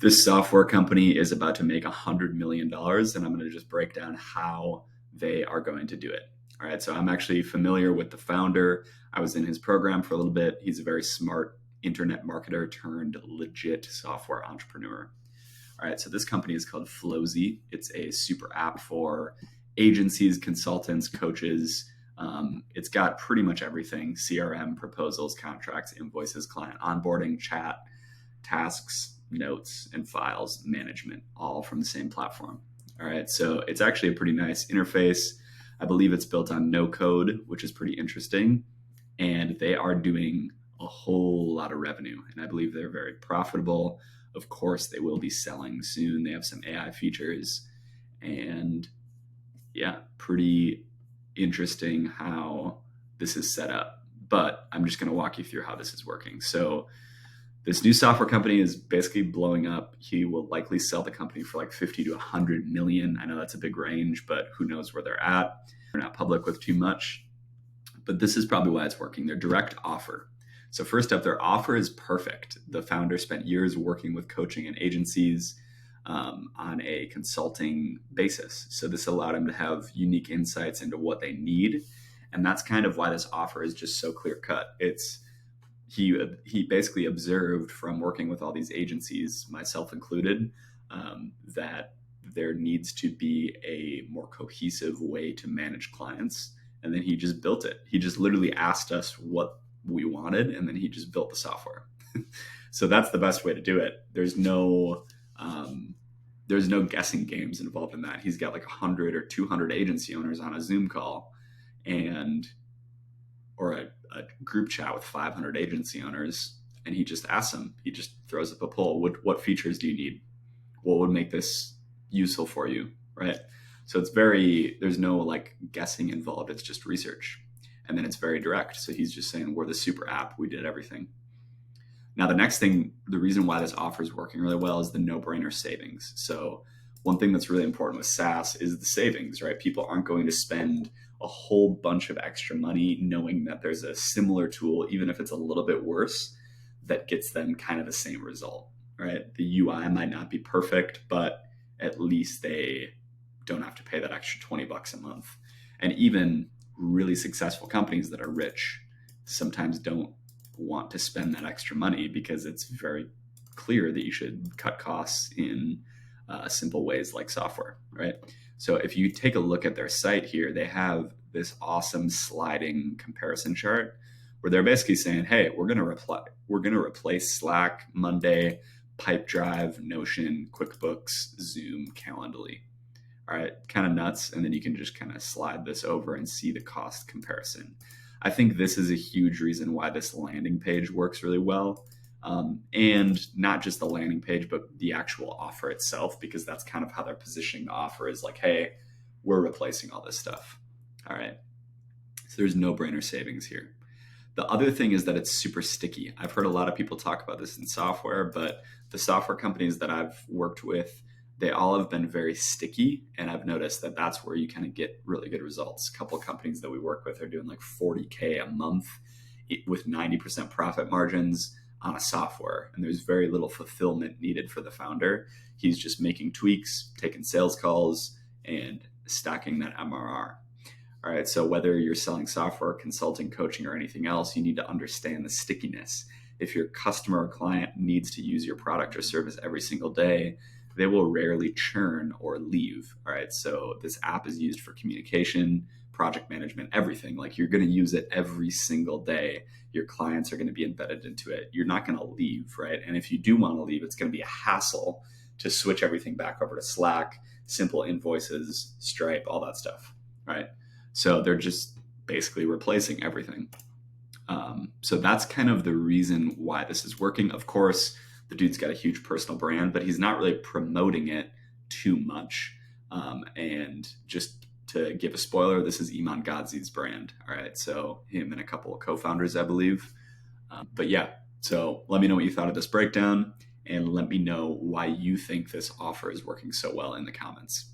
This software company is about to make $100 million, and I'm going to just break down how they are going to do it. All right, so I'm actually familiar with the founder. I was in his program for a little bit. He's a very smart internet marketer turned legit software entrepreneur. All right, so this company is called Floy. It's a super app for agencies, consultants, coaches. It's got pretty much everything: CRM, proposals, contracts, invoices, client onboarding, chat, tasks, notes, and files management, all from the same platform. All right, so it's actually a pretty nice interface. I believe it's built on no code, which is pretty interesting. And they are doing a whole lot of revenue. And I believe they're very profitable. Of course, they will be selling soon. They have some AI features. And yeah, pretty interesting how this is set up. But I'm just going to walk you through how this is working. So this new software company is basically blowing up. He will likely sell the company for like 50 to 100 million. I know that's a big range, but who knows where they're at. They're not public with too much. But this is probably why it's working. Their direct offer. So first up, their offer is perfect. The founder spent years working with coaching and agencies on a consulting basis. So this allowed him to have unique insights into what they need. And that's kind of why this offer is just so clear cut. He basically observed from working with all these agencies, myself included, that there needs to be a more cohesive way to manage clients. And then he just built it. He just literally asked us what we wanted, and then he just built the software. So that's the best way to do it. There's no guessing games involved in that. He's got like 100 or 200 agency owners on a Zoom call, or a group chat with 500 agency owners, and he just asks them. He just throws up a poll. What features do you need? What would make this useful for you, right? So there's no like guessing involved. It's just research. And then it's very direct. So he's just saying, we're the super app. We did everything. Now, the next thing, the reason why this offer is working really well is the no-brainer savings. So one thing that's really important with SaaS is the savings, right? People aren't going to spend a whole bunch of extra money knowing that there's a similar tool, even if it's a little bit worse, that gets them kind of the same result, right? The UI might not be perfect, but at least they don't have to pay that extra $20 a month. And even really successful companies that are rich sometimes don't want to spend that extra money because it's very clear that you should cut costs in simple ways like software, right? So if you take a look at their site here, they have this awesome sliding comparison chart where they're basically saying, hey, we're going to replace Slack, Monday, Pipedrive, Notion, QuickBooks, Zoom, Calendly. All right, kind of nuts. And then you can just kind of slide this over and see the cost comparison. I think this is a huge reason why this landing page works really well. And not just the landing page, but the actual offer itself, because that's kind of how they're positioning the offer is like, hey, we're replacing all this stuff. All right. So there's no-brainer savings here. The other thing is that it's super sticky. I've heard a lot of people talk about this in software, but the software companies that I've worked with, they all have been very sticky. And I've noticed that that's where you kind of get really good results. A couple of companies that we work with are doing like 40K a month with 90% profit margins on a software. And there's very little fulfillment needed for the founder. He's just making tweaks, taking sales calls, and stacking that MRR. All right. So whether you're selling software, consulting, coaching, or anything else, you need to understand the stickiness. If your customer or client needs to use your product or service every single day, they will rarely churn or leave. All right. So this app is used for communication, project management, everything. Like you're going to use it every single day. Your clients are going to be embedded into it. You're not going to leave, right? And if you do want to leave, it's going to be a hassle to switch everything back over to Slack, simple invoices, Stripe, all that stuff, right? So they're just basically replacing everything. So that's kind of the reason why this is working. Of course, the dude's got a huge personal brand, but he's not really promoting it too much. And just to give a spoiler, this is Iman Gadzhi's brand. All right. So him and a couple of co-founders, I believe. But yeah, so let me know what you thought of this breakdown and let me know why you think this offer is working so well in the comments.